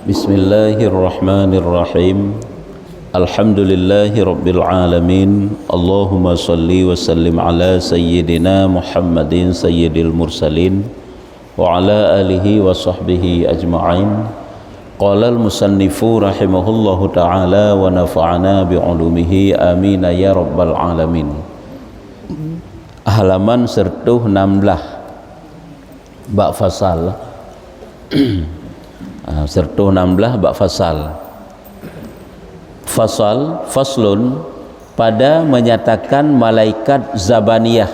Bismillahirrahmanirrahim. Alhamdulillahi rabbil alamin. Allahumma salli wa sallim ala sayyidina Muhammadin sayyidil mursalin wa ala alihi wa sahbihi ajma'in. Qala al-musannifu rahimahullahu ta'ala wa nafa'ana bi'ulumihi amin ya rabbal alamin. Halaman 116 bab fasal. 116 bab fasal. Faslun pada menyatakan malaikat zabaniyah.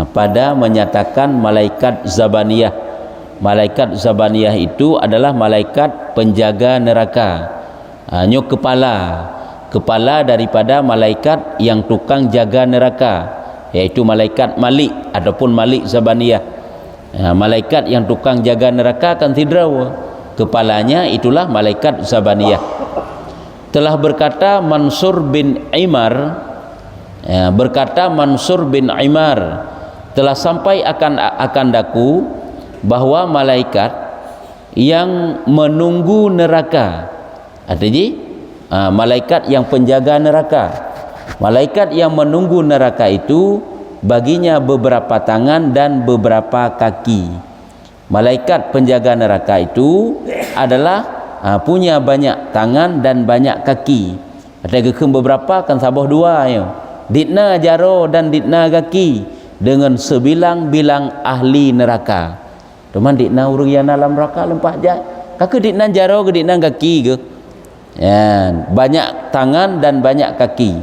Pada menyatakan malaikat zabaniyah. Malaikat zabaniyah itu adalah malaikat penjaga neraka. Kepala daripada malaikat yang tukang jaga neraka, yaitu malaikat Malik ataupun Malik zabaniyah. Malaikat yang tukang jaga neraka kan tidraw, kepalanya itulah malaikat zabaniyah. Telah berkata Mansur bin Imar, telah sampai akan daku bahwa malaikat yang menunggu neraka, artinya malaikat yang penjaga neraka, malaikat yang menunggu neraka itu baginya beberapa tangan dan beberapa kaki. Malaikat penjaga neraka itu adalah punya banyak tangan dan banyak kaki. Ada beberapa kan sabah dua ya. Ditna jaro dan ditna kaki dengan sebilang-bilang ahli neraka. Teman ditna urang yang dalam neraka lempak jat. Kakak ditna jaro ke ditna kaki ke? Ya, banyak tangan dan banyak kaki.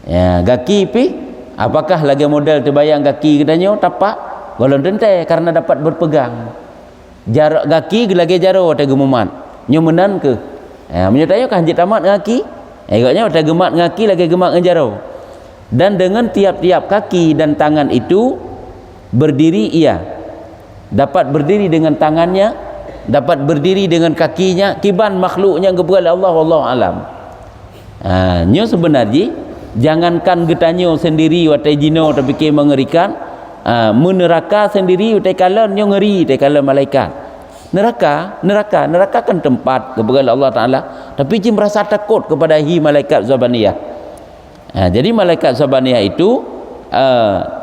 Ya, kaki pi apakah lagi model terbayang kaki katanya tapak golon tentai karena dapat berpegang. Jarak kaki lagi jaro ada gemumat. Nyo menan ke? Menyatayo kan jit tamat kaki. Agaknya ada gemat kaki lagi gemat ngejaro. Dan dengan tiap-tiap kaki dan tangan itu berdiri ia. Dapat berdiri dengan tangannya, dapat berdiri dengan kakinya, kiban makhluknya kepada Allah wallahu alam. Nyo sebenarnya jangankan getanyo sendiri watai jino tapi ke mengerikan, meneraka sendiri watai kalan nyo ngeri watai kalan malaikat. Neraka kan tempat kepada Allah Taala, tapi dia merasa takut kepada malaikat zabaniyah. Jadi malaikat zabaniyah itu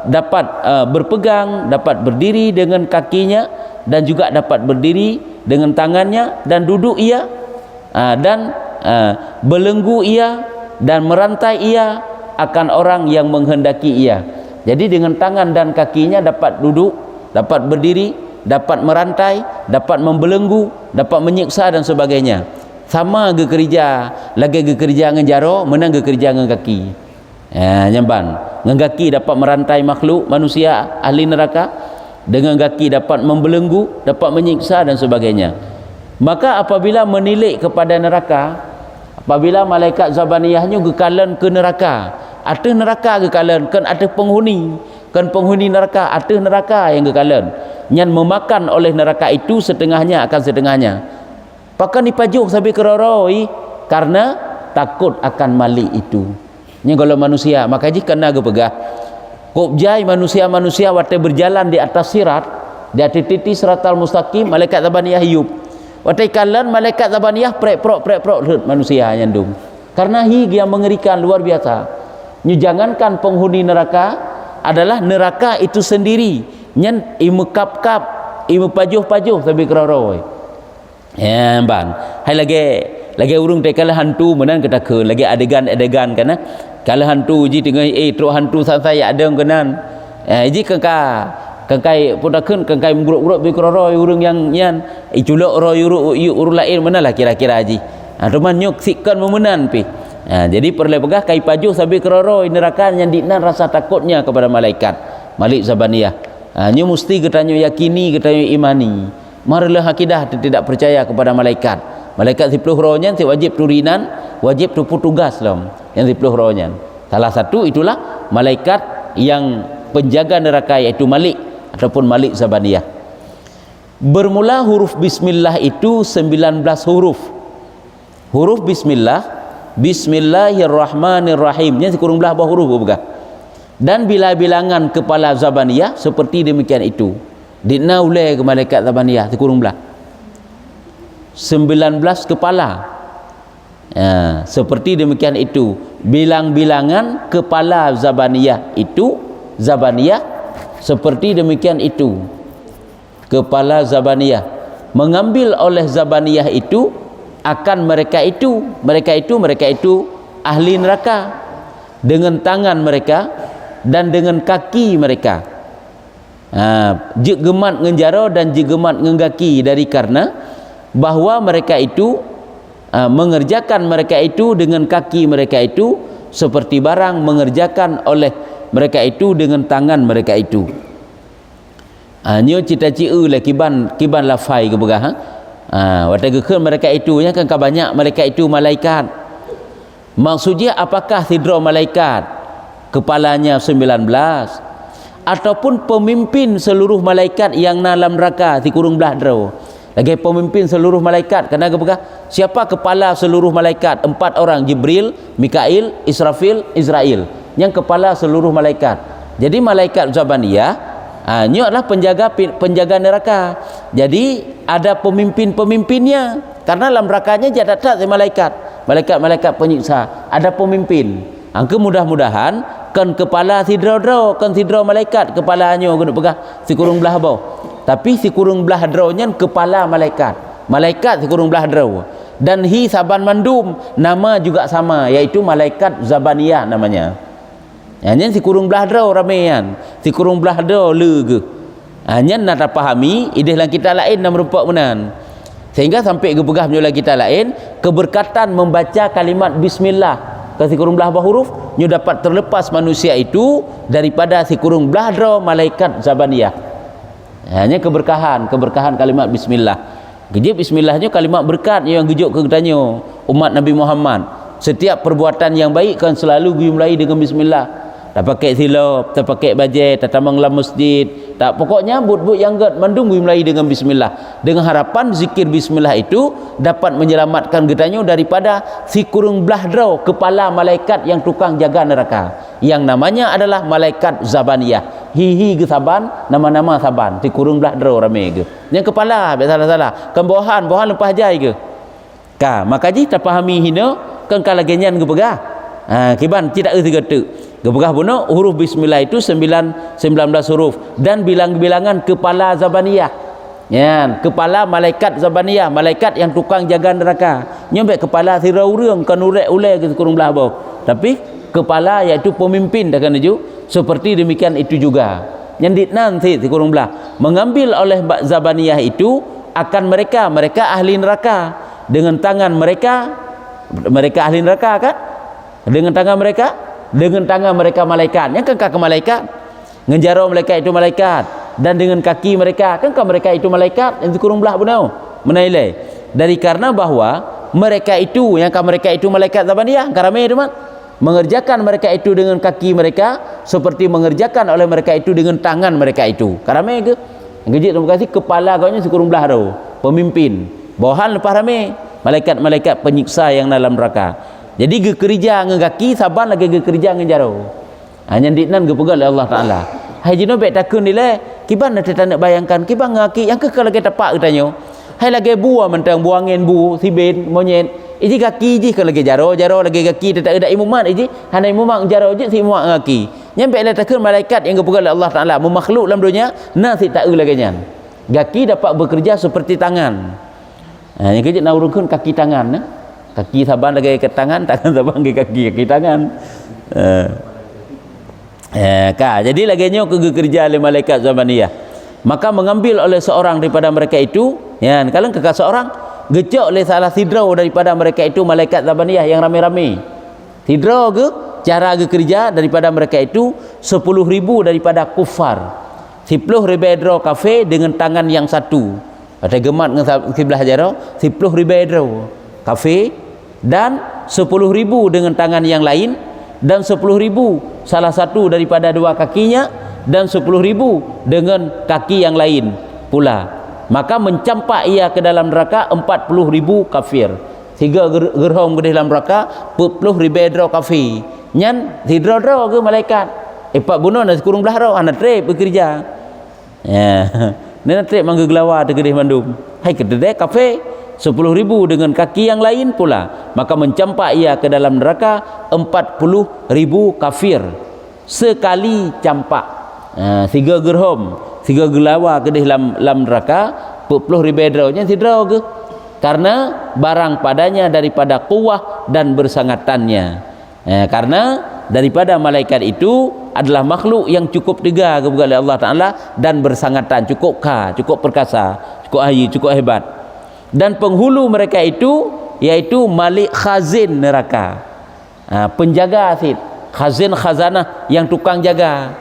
dapat berpegang, dapat berdiri dengan kakinya dan juga dapat berdiri dengan tangannya dan duduk ia dan belenggu ia dan merantai ia akan orang yang menghendaki ia. Jadi dengan tangan dan kakinya dapat duduk, dapat berdiri, dapat merantai, dapat membelenggu, dapat menyiksa dan sebagainya. Sama ke kerja, lagi ke kerja dengan jaro, menang ke kerja dengan kaki. Nyamban, dengan kaki dapat merantai makhluk manusia ahli neraka, dengan kaki dapat membelenggu, dapat menyiksa dan sebagainya. Maka apabila menilik kepada neraka, apabila malaikat zabaniyahnya gekalan ke neraka, ada neraka gekalan, kan ada penghuni, kan penghuni neraka, ada neraka yang gekalan, yang memakan oleh neraka itu setengahnya akan setengahnya. Pakan dipajuk sampai keroroi karena takut akan Malik itu. Ini kalau manusia, maka jika kena gepegah. Kopjai manusia-manusia waktu berjalan di atas sirat, di atas titik siratal mustaqim, malaikat zabaniyah hiup. Watai kalan malaikat zabaniyah prek-prok manusia nyandung. Karena yang mengerikan luar biasa. Jangankan penghuni neraka, adalah neraka itu sendiri nyen imu kap-kap, imu pajuh-pajuh tapi keroroi. Ban. Hai lagi urung tekala hantu menan ketake lagi adegan kana. Kalau hantu ji tengah teruk hantu saya ada kenan. Ji kengkai pudakeun kengkai menguruk-uruk bi keroroi urang yang nyan iculok roi uruk lain manalah kira-kira haji. Teman nyok sikkan memenan pi. Jadi perlu pegah kai pajuh sampai keroroi neraka yang dinan rasa takutnya kepada malaikat Malik zabaniyah. Nyo mesti ketanyo yakini, ketanyo imani. Marilah akidah tidak percaya kepada malaikat. Malaikat 10 rohnya si wajib turinan, wajib tu tugas lom yang 10 rohnya. Salah satu itulah malaikat yang penjaga neraka yaitu Malik ataupun Malik zabaniyah. Bermula huruf bismillah itu 19 huruf. Huruf bismillah, bismillahirrahmanirrahim, nya kurang belah bah huruf bukan. Dan bila bilangan kepala zabaniyah seperti demikian itu. Dina ulai ke malaikat zabaniyah kurang belah. 19 kepala. Seperti demikian itu bilang-bilangan kepala Zabaniyah itu, Zabaniyah seperti demikian itu kepala Zabaniyah, mengambil oleh Zabaniyah itu akan mereka itu ahli neraka dengan tangan mereka dan dengan kaki mereka. Jegemat ngenjaro dan jegemat ngengaki, dari karena bahwa mereka itu mengerjakan mereka itu dengan kaki mereka itu seperti barang mengerjakan oleh mereka itu dengan tangan mereka itu. Nyo cita-cita lah kiban lafai ke begah. Waktu ke mereka itu nya kan banyak mereka itu malaikat. Maksudnya apakah sidra malaikat kepalanya 19 ataupun pemimpin seluruh malaikat yang dalam neraka di kurung belah dro. Lagi pemimpin seluruh malaikat, kena kepegah siapa kepala seluruh malaikat? 4 orang, Jibril, Mikail, Israfil, Israel, yang kepala seluruh malaikat. Jadi malaikat Zabaniyah ini adalah penjaga neraka. Jadi ada pemimpin-pemimpinnya, karena dalam nerakanya jadi tak malaikat penyiksa, ada pemimpin. Angka mudah-mudahan kan kepala sidra-dra, kan sidra malaikat kepalanya kena pegah si kurung belah bawah. Tapi si kurung belah drawnya kepala malaikat si kurung belah draw, dan hi saban mandum nama juga sama, yaitu malaikat Zabaniyah namanya. Hanya si kurung belah draw ramaian, si kurung belah draw lege. Hanya nak pahami ideh lang kita lain nam rupa menan, sehingga sampai ke pegah menyolah kita lain keberkatan membaca kalimat bismillah ke si kurung belah huruf nyo dapat terlepas manusia itu daripada si kurung belah draw malaikat Zabaniyah. Hanya keberkahan kalimat bismillah. Gejib bismillahnya kalimat berkat yang gejuk ke katanya umat Nabi Muhammad. Setiap perbuatan yang baik kan selalu dimulai dengan bismillah. Tak pakai silap, tak pakai bajet, tak tamang dalam masjid, tak, pokoknya but-but yang gad mandung dimulai dengan bismillah, dengan harapan zikir bismillah itu dapat menyelamatkan katanya daripada si kurung belah draw kepala malaikat yang tukang jaga neraka, yang namanya adalah malaikat Zabaniyah. Hihi ke saban, nama-nama saban si kurung belah draw ramai ke yang kepala salah-salah kan bohan lepas jai ke maka ji tak pahami hina kan kalagenyan ke pegah kiban tidak tiga tu ke pegah puno huruf bismillah itu 19 huruf dan bilang-bilangan kepala Zabaniyah, ya, kepala malaikat Zabaniyah, malaikat yang tukang jaga neraka. Nyampe kepala sira urang kan urek ulai ke kurung belah bawah, tapi kepala iaitu pemimpin dah kan ju. Seperti demikian itu juga nyendit nanti di kurung belah mengambil oleh Zabaniyah itu akan mereka ahli neraka dengan tangan mereka ahli neraka kan, dengan tangan mereka malaikat, yang kan kaki malaikat ngenjaro mereka itu malaikat, dan dengan kaki mereka kan mereka itu malaikat yang di kurung belah bunau menailai, dari karena bahwa mereka itu malaikat Zabaniyah karame teman mengerjakan mereka itu dengan kaki mereka seperti mengerjakan oleh mereka itu dengan tangan mereka itu. Karame ke ngejit terima kasih kepala kaunya sekurung belah ro, pemimpin. Bawahan lepas rame malaikat-malaikat penyiksa yang dalam neraka. Jadi ge kerja ngegaki saban lagi ge kerja ngejaro. Hanya ditnan ge pegal oleh Allah Taala. Hai jino bet takun nilai kiban nak nak bayangkan kiban ngaki yang ke lagi tapak katanya. Hai lagi buah mentang buangin bu siben monyet. Iji kaki iji kalau lagi jaro lagi kaki tak ada imumat iji hana imumat jaro je si imumat kaki nyampe lah takkan malaikat yang kepegal Allah Taala memakhluk dalam dunia nasi tak lagi nyan kaki dapat bekerja seperti tangan. Yang kejut nak urungkan kaki tangan kaki saban lagi ke tangan saban ke kaki tangan jadi lagi nyo kerja oleh malaikat Zabaniyah, maka mengambil oleh seorang daripada mereka itu ya kalau ke seorang gecok oleh salah sidra daripada mereka itu malaikat Zabaniyah yang ramai-ramai. Sidra ke cara ke kerja daripada mereka itu 10.000 daripada kufar. 10 ribu kafe dengan tangan yang satu. Ada gemat dengan sebelah jaro 10 ribu kafe dan 10.000 dengan tangan yang lain, dan 10.000 salah satu daripada dua kakinya, dan 10.000 dengan kaki yang lain pula. Maka mencampak ia ke dalam neraka 40.000 kafir. Sehingga gerhom ke dalam neraka 40.000 kafir. Nyan hidra-dra ke malaikat. Pak bunuh nak kurung belah ro anak trip bekerja. Ya. Nena trip mangga gelawa te gedeh mandum. Hai kedede kafe 10.000 dengan kaki yang lain pula, maka mencampak ia ke dalam neraka 40.000 kafir sekali campak. 3 gerhom, 3 gelawa ke dalam neraka 40.000 draunya sidrau ke, karena barang padanya daripada kuwah dan bersangatannya. Karena daripada malaikat itu adalah makhluk yang cukup tegar kepada Allah Ta'ala dan bersangatan, cukup perkasa, cukup ahli, cukup hebat. Dan penghulu mereka itu yaitu malik khazin neraka, penjaga sid, khazanah yang tukang jaga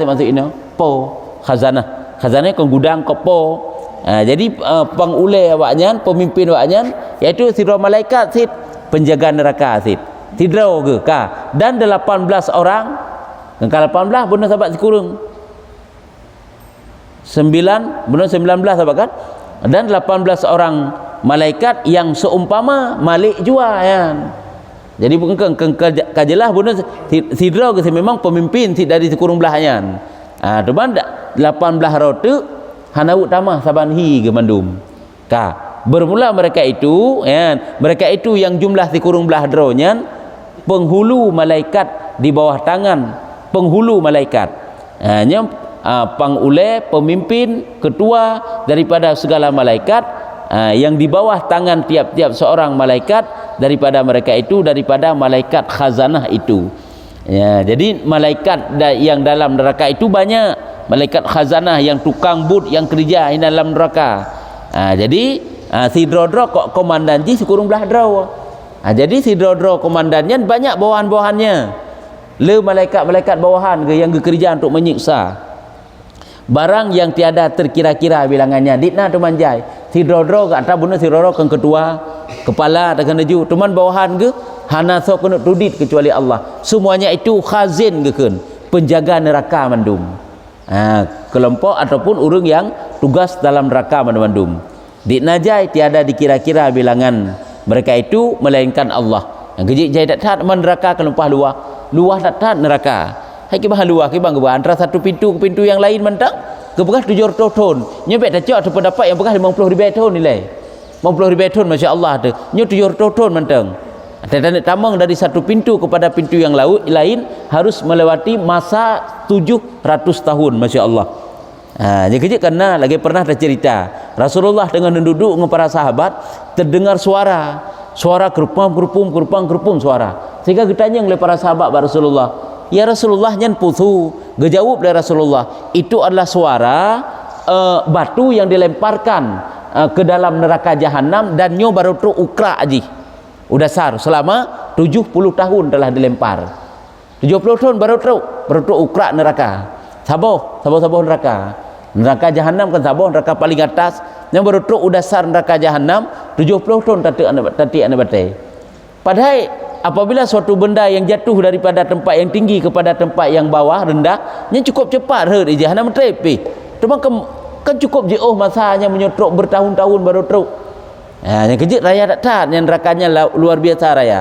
maksudnya po khazanah kan gudang kopo. Jadi pengulai awaknya, pemimpin awaknya yaitu sidra malaikat sid, penjaga neraka sid, sidrau ke ka, dan 18 orang. Kalau 18 benar sahabat kurang 9 benar 19 sahabat kan, dan 18 orang malaikat yang seumpama malik jua kan. Jadi bukan kajelah benar sidrau ke memang pemimpin dari sekurang belahnya. Teman 18 rote hanau tamah saban hi ke mandum ka, bermula mereka itu kan, mereka itu yang jumlah sekurang belah dronya penghulu malaikat di bawah tangan penghulu malaikat. Pangule, pemimpin, ketua daripada segala malaikat, yang di bawah tangan tiap-tiap seorang malaikat daripada mereka itu, daripada malaikat khazanah itu. Jadi malaikat yang dalam neraka itu banyak, malaikat khazanah yang tukang but, yang kerja di dalam neraka. Jadi si drodro kok komandan ji sekurang belah draw. Jadi si drodro komandannya banyak bawahan-bawahannya. Le malaikat-malaikat bawahan ke yang bekerja untuk menyiksa barang yang tiada terkira-kira bilangannya. Ditna tu manjai si drodro ke atas bunuh si drodro kan ketua kepala dengan ju teman bawahan ke hana so kena tudit kecuali Allah. Semuanya itu khazin ke kan, penjaga neraka mandum. Kelompok ataupun orang yang tugas dalam neraka mandum. Ditna jai tiada dikira-kira bilangan mereka itu melainkan Allah. Yang kejik jai tak tahat neraka kelompok luah tak tahat neraka. Hai ke bahan luah ke bang antara satu pintu ke pintu yang lain mentang ke bekas 700 ton. Nyebek tak cak ataupun dapat yang bekas 50.000 ton nilai. 50.000 ton masya-Allah tu. Nyo 700 ton mentang. Dan tamang dari satu pintu kepada pintu yang lain harus melewati masa 700 tahun masya-Allah. Jadi kejik kerana lagi pernah tercerita Rasulullah dengan duduk dengan para sahabat terdengar suara kerupang suara, sehingga ditanya oleh para sahabat Rasulullah, ya Rasulullah nyan putu gejawab dari Rasulullah itu adalah suara batu yang dilemparkan ke dalam neraka jahanam dan nyo baru tu ukra aji udah sar selama 70 tahun telah dilempar 70 tahun baru tu ukra neraka saboh neraka jahanam kan saboh neraka paling atas yang baru tu udah sar neraka jahanam 70 tahun tadi anda batai. Padahal apabila suatu benda yang jatuh daripada tempat yang tinggi kepada tempat yang bawah rendah, yang cukup cepat di jahanam trepi. Cuma kan cukup jauh masanya menyotrok bertahun-tahun baru truk. Yang kejut raya tak tahan, yang nerakanya luar biasa raya.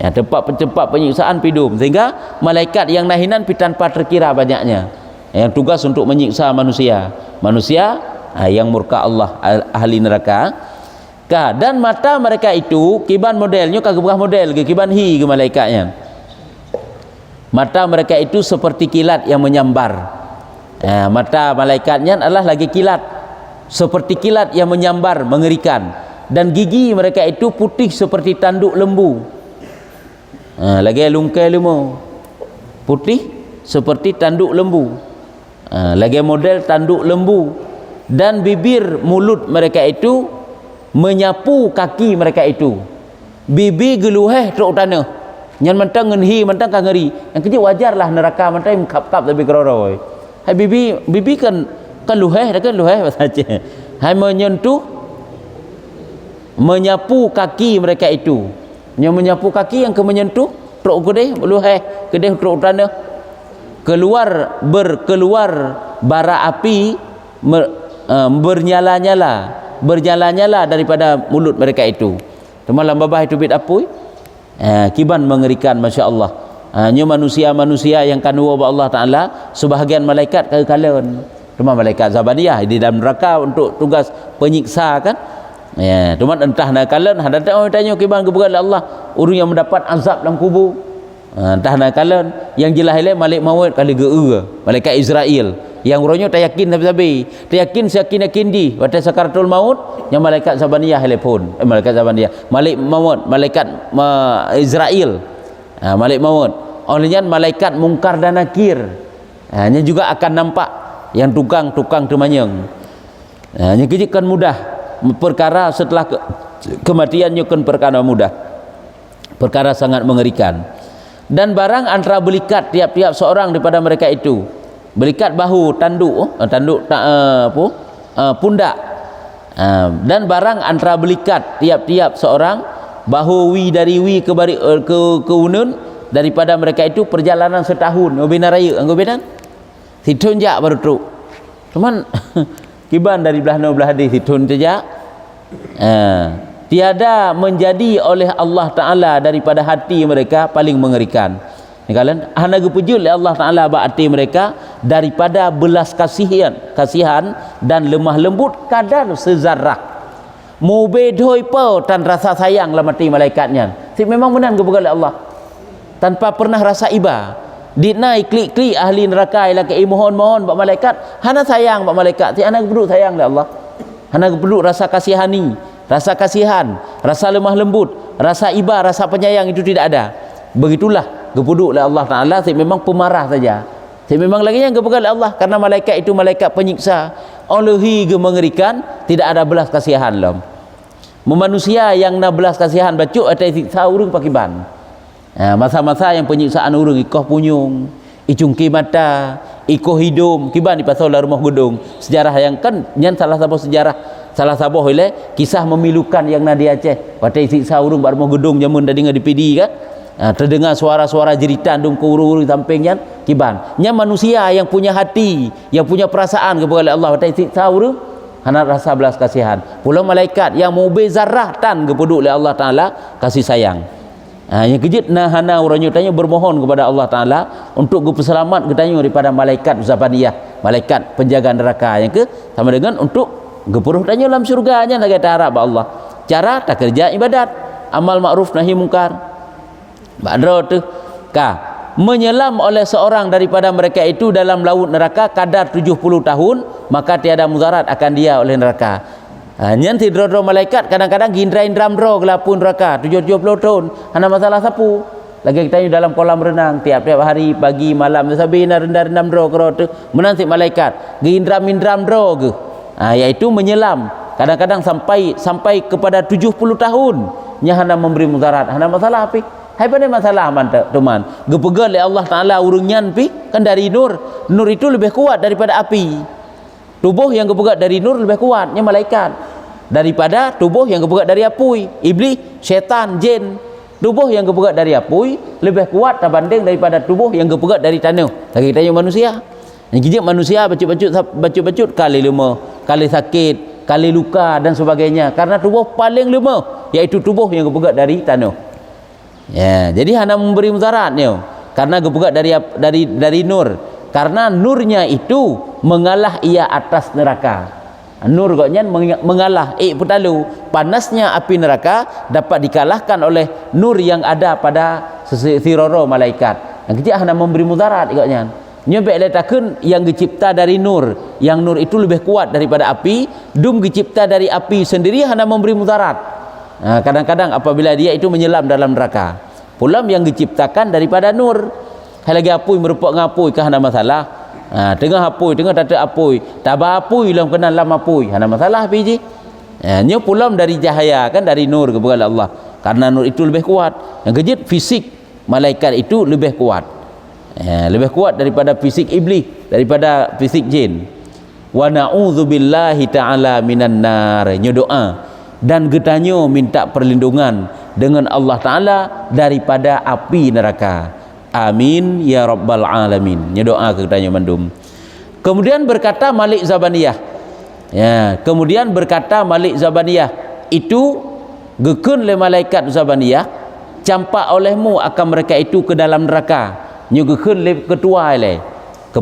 Tempat penyiksaan pidum, sehingga malaikat yang nahinan tanpa terkira banyaknya. Yang tugas untuk menyiksa manusia yang murka Allah, ahli neraka. Dan mata mereka itu kiban modelnya kagak bukan model ke kiban ke malaikatnya. Mata mereka itu seperti kilat yang menyambar. Mata malaikatnya adalah lagi kilat, seperti kilat yang menyambar mengerikan. Dan gigi mereka itu putih seperti tanduk lembu. Lagi lungkai lembu putih seperti tanduk lembu. Lagi model tanduk lembu. Dan bibir mulut mereka itu menyapu kaki mereka itu. Bibi geluheh truk tanah. Nyan mentang ngenhi mentang kangeri. Yang kerja wajarlah neraka mentang kap-kap tapi keroroi. Hai bibi kan luheh kan luheh saja. Hai menyapu kaki mereka itu. Yang menyapu kaki yang menyentuh truk kedeh luheh kedeh truk tanah. Keluar bara api bernyala-nyala daripada mulut mereka itu. Temalam babah itu bid apui kiban mengerikan masya-Allah. Nya manusia-manusia yang kanu wa Allah Taala, sebahagian malaikat kekalaun. Cuma malaikat Zabadiyah di dalam neraka untuk tugas penyiksa kan. Ya, cuma entah nak kalian hadat orang tanya kiban kepada Allah, orang yang mendapat azab dalam kubur. Entah nak kalian yang jelas ile malik maut kali geura, malaikat Israel. Yang orangnya tak yakin tapi tak yakin yakin di waktu sakaratul maut yang malaikat Zabaniyah telefon. Malaikat Zabaniyah, malik maut, malaikat Israel. Malik maut. Olehnya malaikat Mungkar dan Nakir. Hanya juga akan nampak yang tukang temanyang. Hanya kejikan mudah. Perkara setelah kematiannya kan perkara mudah, perkara sangat mengerikan. Dan barang antara belikat tiap-tiap seorang daripada mereka itu, belikat bahu, tanduk pundak, dan barang antara belikat tiap-tiap seorang bahu wi dari wi ke unun daripada mereka itu perjalanan setahun. Obina raya anggobenan situnjak baru tu cuman kiban dari belah hadis hitun saja. Tiada menjadi oleh Allah Ta'ala daripada hati mereka paling mengerikan. Kalian hana gepujul oleh Allah Ta'ala hati mereka daripada belas kasihan dan lemah lembut kadar sezarah. Mu bedoi pau tan rasa sayang lah mati malaikatnya. Si memang benar kepada Allah. Tanpa pernah rasa iba. Dinai klik-klik ahli neraka ila ke mohon-mohon bak malaikat, hana sayang bak malaikat. Si hana perlu sayang oleh Allah. Hana perlu rasa kasihani, rasa kasihan, rasa lemah lembut, rasa iba, rasa penyayang itu tidak ada. Begitulah gepuduk oleh Allah Ta'ala. Si memang pemarah saja. Si memang lagi yang gepuduk oleh Allah karena malaikat itu malaikat penyiksa. Olehi mengerikan, tidak ada belas kasihan lom. Manusia yang nak belas kasihan bacuk atau siksa urang pakiban. Masa-masa yang penyiksaan urang ikoh punyung, icungki mata, ikoh hidung, kiban di pasal rumah gedung. Sejarah yang kan nyan salah satu sejarah, salah satu ile kisah memilukan yang nadi Aceh. Waktu siksa urang bar rumah gedung jamun dah dengar di PD kan. Terdengar suara-suara jeritan dum ke urung-urung samping nyan kiban. Nyan manusia yang punya hati, yang punya perasaan kepada Allah waktu siksa urang hana rasa belas kasihan. Pula malaikat yang mau bezarah tan kepada oleh Allah Ta'ala kasih sayang. Yang kejut hana orang tanya bermohon kepada Allah Ta'ala untuk selamat ketanya daripada malaikat Zabaniyah, malaikat penjaga neraka. Yang ke sama dengan untuk gepuruh tanya dalam syurganya nak kata harap Allah. Cara tak kerja ibadat, amal ma'ruf nahi mungkar. Badro tu menyelam oleh seorang daripada mereka itu dalam laut neraka kadar 70 tahun, maka tiada mudarat akan dia oleh neraka. Nyanti dro malaikat kadang-kadang gindra-indram dro gelapun neraka 70 tahun. Hana masalah sapu. Lagi kita dalam kolam renang tiap-tiap hari pagi malam sabina rendam dro kro tu menanti malaikat gindram-indram dro ke. Iaitu menyelam kadang-kadang sampai kepada 70 tahun nya hana memberi mudarat. Hana masalah api. Hai pada masalah mantap teman. Gepegal oleh Allah Ta'ala urungan pi kan dari nur. Nur itu lebih kuat daripada api. Tubuh yang gepegat dari nur lebih kuatnya malaikat daripada tubuh yang gepegat dari api. Iblis, syaitan, jin. Tubuh yang gepegat dari api lebih kuat berbanding daripada tubuh yang gepegat dari tanah. Lagi tanya manusia. Yang kijik manusia bacut kali lemah, kali sakit, kali luka dan sebagainya. Karena tubuh paling lemah iaitu tubuh yang gepegat dari tanah. Ya, jadi hana memberi mudaratnya karena gepegat dari nur. Karena nurnya itu mengalah ia atas neraka. Nur goknya mengalah putalu. Panasnya api neraka dapat dikalahkan oleh nur yang ada pada siroro malaikat. Yang kecil hanya memberi mudarat goknya. Nyobek letakkan yang dicipta dari nur, yang nur itu lebih kuat daripada api, dum dicipta dari api sendiri hanya memberi mudarat. Kadang-kadang apabila dia itu menyelam dalam neraka. Pulam yang diciptakan daripada nur. Hai lagi apui merupakan apui ke hana masalah. Tengah apui, tengah tak ada apui. Tabah apui lam kenal lam apui. Hana masalah biji. Nya pulam dari cahaya kan dari nur kepada Allah. Karena nur itu lebih kuat. Yang kejut fisik malaikat itu lebih kuat. Lebih kuat daripada fisik iblis, daripada fisik jin. Wa na'udzubillahi ta'ala minan nar. Nya doa dan getanyo minta perlindungan dengan Allah Ta'ala daripada api neraka. Amin ya rabbal alamin. Nya doa ketanya mandum. Kemudian berkata Malik Zabaniyah. Kemudian berkata Malik Zabaniyah, itu gekun le malaikat Zabaniyah, campak olehmu akan mereka itu ke dalam neraka. Nya gekun le ketua le, ke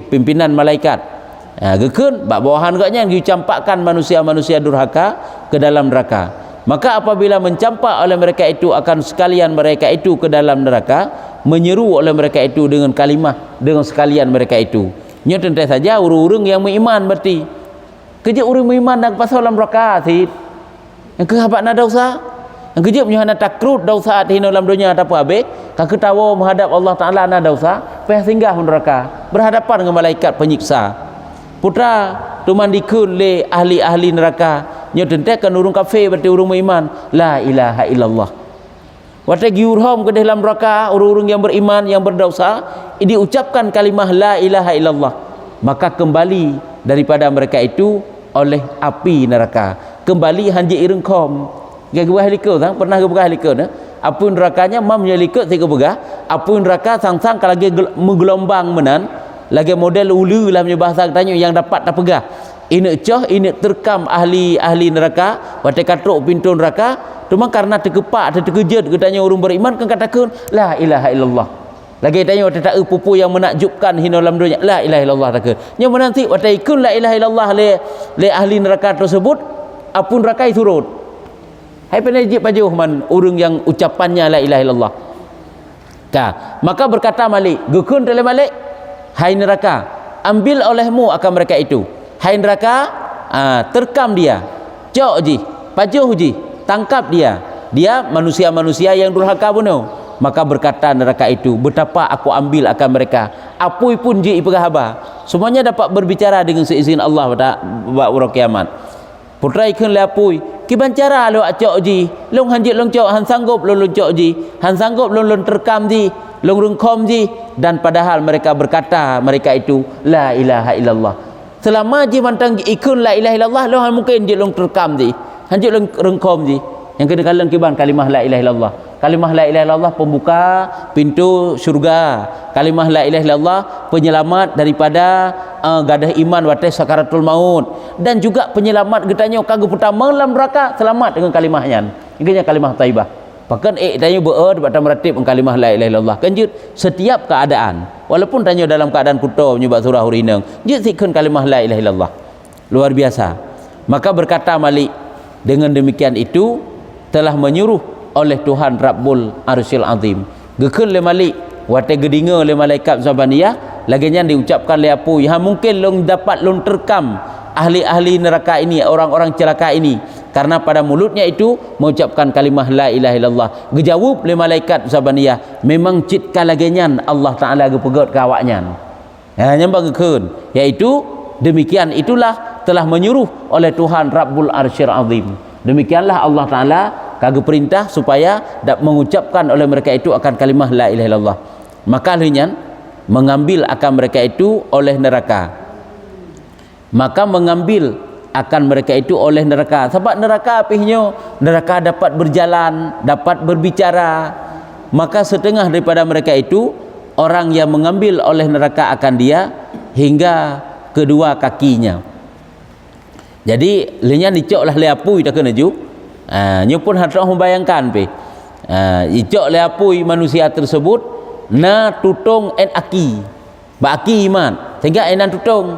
pimpinan malaikat. Gekun bak bawahan gaknya dicampakkan manusia-manusia durhaka ke dalam neraka. Maka apabila mencampak oleh mereka itu akan sekalian mereka itu ke dalam neraka, menyeru oleh mereka itu dengan kalimah dengan sekalian mereka itu. Nya tentu saja urung-urung yang beriman berarti. Kerja urung beriman nak pasal dalam neraka sih. Yang kehabat nak dosa. Yang kerja punya nak takrut dosa di dalam dunia apa habis, kau ketawa menghadap Allah Taala nak dosa, payah singgah neraka, berhadapan dengan malaikat penyiksa. Putra tu mandikun le ahli-ahli neraka nyo tentekan urung kafir berarti urung beriman la ilaha illallah. Wata giurhom ke dalam neraka urung-urung yang beriman yang berdosa diucapkan kalimah la ilaha illallah, maka kembali daripada mereka itu oleh api neraka, kembali hanji irengkom gagah halikau tang pernah gagah halikau nah api nerakanya mam nyalikau tiga begah api neraka sang-sang lagi menggelombang menan lagi model ulu lah punya bahasa katanya yang dapat tak pegah ini coh ini terkam ahli neraka wate katruk pintu neraka cuma karena terkepak atau terkejut katanya orang beriman kan katakan la ilaha illallah lagi tanya wate tak pupu yang menakjubkan hina dalam dunia la ilaha illallah takkan nya menanti wate ikun la ilaha illallah le ahli neraka tersebut apun neraka turut hai penajib pajuh man urang yang ucapannya la ilaha illallah maka berkata Malik gekun dalam Malik hai neraka ambil olehmu akan mereka itu hai neraka terkam dia cok ji pajuh ji tangkap dia manusia-manusia yang durhaka bunuh. Maka berkata neraka itu betapa aku ambil akan mereka apui pun ji ipegahaba semuanya dapat berbicara dengan seizin Allah pada waktu kiamat. Putra ikun lapui kiban cara lo acok ji long hanjit long cok han sanggup long cok ji han sanggup long terkam ji long rungkom ji dan padahal mereka berkata mereka itu la ilaha illallah selama ji mantang ikun la ilaha illallah lo mungkin ji long terkam ji hanjit long rungkom ji yang kena kiban kalimah la ilaha illallah. Kalimah la ilaha illallah pembuka pintu syurga. Kalimah la ilaha illallah penyelamat daripada gadah iman wate sakaratul maut dan juga penyelamat getanya kagak pertama dalam neraka selamat dengan kalimahnya. Ingatnya kalimah thaibah. Bahkan tanya debat meratib kalimah la ilaha illallah. Kanjut setiap keadaan walaupun tanya dalam keadaan kuto menyebab surah hurinang, jut sikun kalimah la ilaha illallah. Luar biasa. Maka berkata Malik dengan demikian itu telah menyuruh oleh Tuhan Rabbul Arsyil Azim. Gekun le Malik wate gedinga le malaikat Zabaniyah laginya diucapkan le apu mungkin long dapat long terkam ahli-ahli neraka ini orang-orang celaka ini karena pada mulutnya itu mengucapkan kalimah la ilaha illallah. Gejawab le malaikat Zabaniyah memang citka laginya Allah Taala gepegot ke awaknya. Nyambang gekun iaitu demikian itulah telah menyuruh oleh Tuhan Rabbul Arsyil Azim. Demikianlah Allah Taala kagak perintah supaya mengucapkan oleh mereka itu akan kalimah la ilaha illallah. Maka akhirnya mengambil akan mereka itu oleh neraka. Maka mengambil akan mereka itu oleh neraka. Sebab neraka apihnya neraka dapat berjalan, dapat berbicara. Maka setengah daripada mereka itu orang yang mengambil oleh neraka akan dia hingga kedua kakinya. Jadi lenya dicoklah le apui tak kena ju. Nyo pun harus membayangkan pe. Icok le apui manusia tersebut na tutung en aki. Ba aki iman sehingga enan tutung.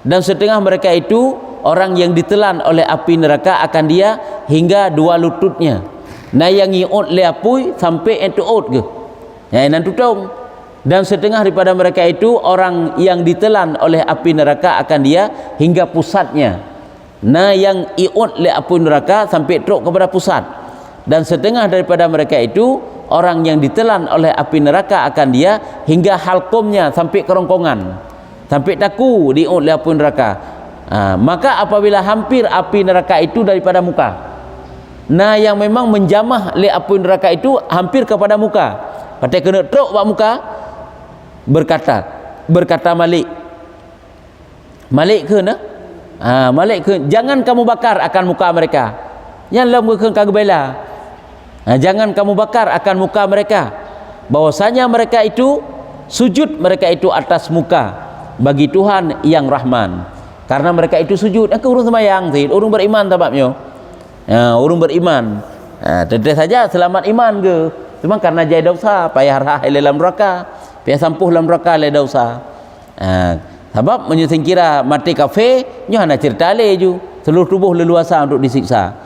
Dan setengah mereka itu orang yang ditelan oleh api neraka akan dia hingga dua lututnya. Na yang iot le apui sampai en tuot ke. Ya enan tutung. Dan setengah daripada mereka itu orang yang ditelan oleh api neraka akan dia hingga pusatnya. Nah yang iut le api neraka sampai truk kepada pusat. Dan setengah daripada mereka itu orang yang ditelan oleh api neraka akan dia hingga halkomnya sampai kerongkongan, sampai taku diut le api neraka. Maka apabila hampir api neraka itu daripada muka, nah yang memang menjamah le api neraka itu hampir kepada muka, patai kena truk bak muka, berkata Malik ke na? Malik ke, jangan kamu bakar akan muka mereka. Yang lam ke kagak bela. Jangan kamu bakar akan muka mereka. Bahwasanya mereka itu sujud mereka itu atas muka bagi Tuhan yang Rahman. Karena mereka itu sujud. Aku urung sembahyang sih, urung beriman tabaknya. Urung beriman. Tentu saja selamat iman ke. Cuma karena jaya dosa payah harah dalam neraka, payah sampuh dalam neraka le dosa. Sebab menyusing kira mati kafir, nyo hana cerita le ju. Seluruh tubuh leluasa untuk disiksa.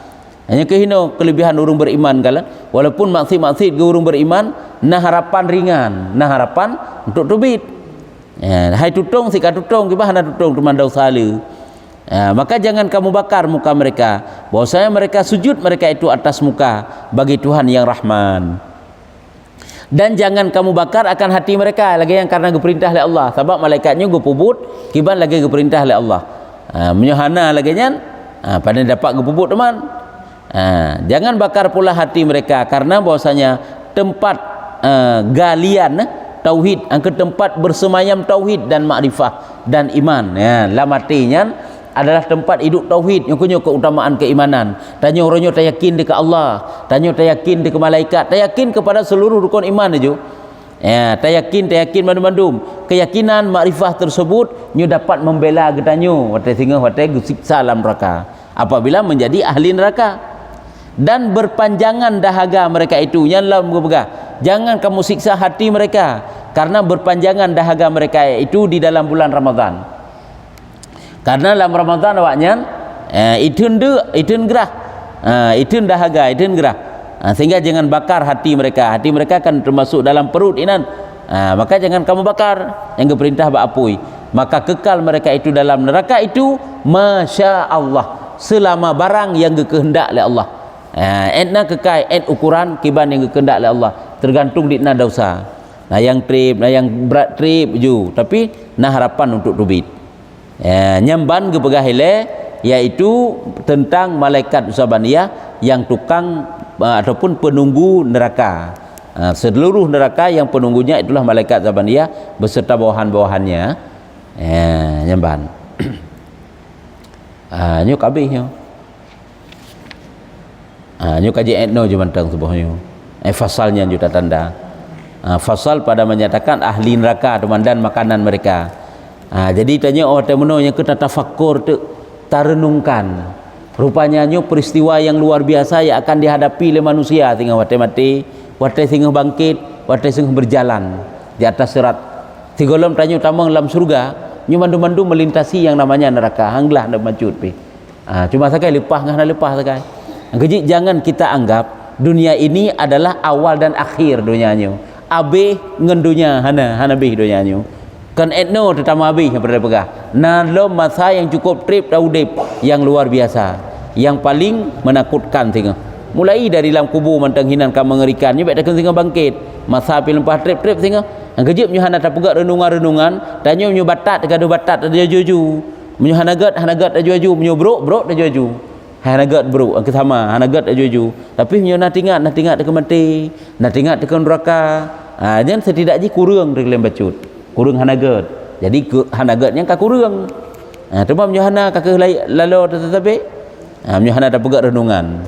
Hanya kehino kelebihan orang beriman kala, walaupun maksud-maksud ke orang beriman, nah harapan ringan, nah harapan untuk tubit. Hai tutung sika tutung kibah hana tutung teman dau sala. Maka jangan kamu bakar muka mereka. Bahwasanya mereka sujud mereka itu atas muka bagi Tuhan yang Rahman. Dan jangan kamu bakar akan hati mereka lagi yang karena diperintah oleh Allah. Sebab malaikatnya gupubut kiban lagi diperintah oleh Allah. Menyohana lagi nyan pada dapat gupubut teman. Jangan bakar pula hati mereka karena bahwasanya tempat galian tauhid, angka tempat bersemayam tauhid dan makrifah dan iman. Lah matinya adalah tempat hidup tauhid yang punya keutamaan keimanan. Tanya orangnya tak yakin dekat Allah, tanya tak yakin dekat malaikat, tak yakin kepada seluruh rukun iman aja. Tak yakin mandum-mandum. Keyakinan makrifah tersebut nyu dapat membela getanyo watai singa watai siksa dalam neraka apabila menjadi ahli neraka. Dan berpanjangan dahaga mereka itu yang lawan berpegah. Jangan kamu siksa hati mereka karena berpanjangan dahaga mereka itu di dalam bulan Ramadan. Karena dalam Ramadan awaknya itun gerah, itun dahaga, itun gerah. Sehingga jangan bakar hati mereka. Hati mereka akan termasuk dalam perut inan. Maka jangan kamu bakar yang diperintah ba'apui. Maka kekal mereka itu dalam neraka itu masya Allah selama barang yang dikehendak oleh Allah. Etna kekal et ukuran kiban yang dikehendak oleh Allah tergantung di dosa. Nah yang trip, nah yang berat trip ju, tapi nah harapan untuk tubit. Nyamban ke pegahile yaitu tentang malaikat usabaniyah yang tukang ataupun penunggu neraka. Seluruh neraka yang penunggunya itulah malaikat zabaniyah beserta bawahan-bawahannya. Nyamban. Nyo kabehnya. Nyo kaji etno je mantang sebuahnya. Fasalnya juta tanda. Fasal pada menyatakan ahli neraka dan makanan mereka. Jadi tanya temuno yang kita tafakkur tu tarenungkan. Rupanya nyo peristiwa yang luar biasa yang akan dihadapi oleh manusia tinggal wate mati, wate singah bangkit, wate singah berjalan di atas sirat. Tigolom tanya utama dalam surga, nyo mandu-mandu melintasi yang namanya neraka. Hanglah ndak macut pi. Cuma sakai lepas ngah lepas sakai. Keji jangan kita anggap dunia ini adalah awal dan akhir dunianya. Abe ngendunya hana bih dunianya. Kan etno terutama abih yang pernah pegah. Nalom masa yang cukup trip daudip yang luar biasa, yang paling menakutkan tengah. Mulai dari dalam kubur mantang hinan ka mengerikan, nyebek takkan tengah bangkit. Masa pi lempah trip tengah. Ang kejip nyu hana tapugak renungan-renungan, tanyo nyu batat gaduh batat ada juju. Menyu hanagat ada juju, menyu brok ada juju. Hanagat bro, ang sama hanagat ada juju. Tapi menyu nak tingat dekat mati, nak tingat dekat neraka. Jangan setidaknya kurang dari lem bacut. Kurang hanagat. Jadi hanagatnya ka kurang. Cuma menyohana kakek lalu tetapi menyohana ada pegak renungan.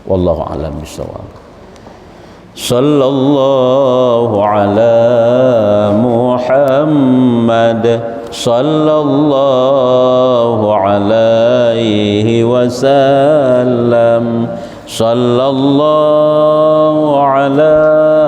Wallahu a'lam bishawab. Sallallahu ala Muhammad sallallahu alaihi wasallam sallallahu ala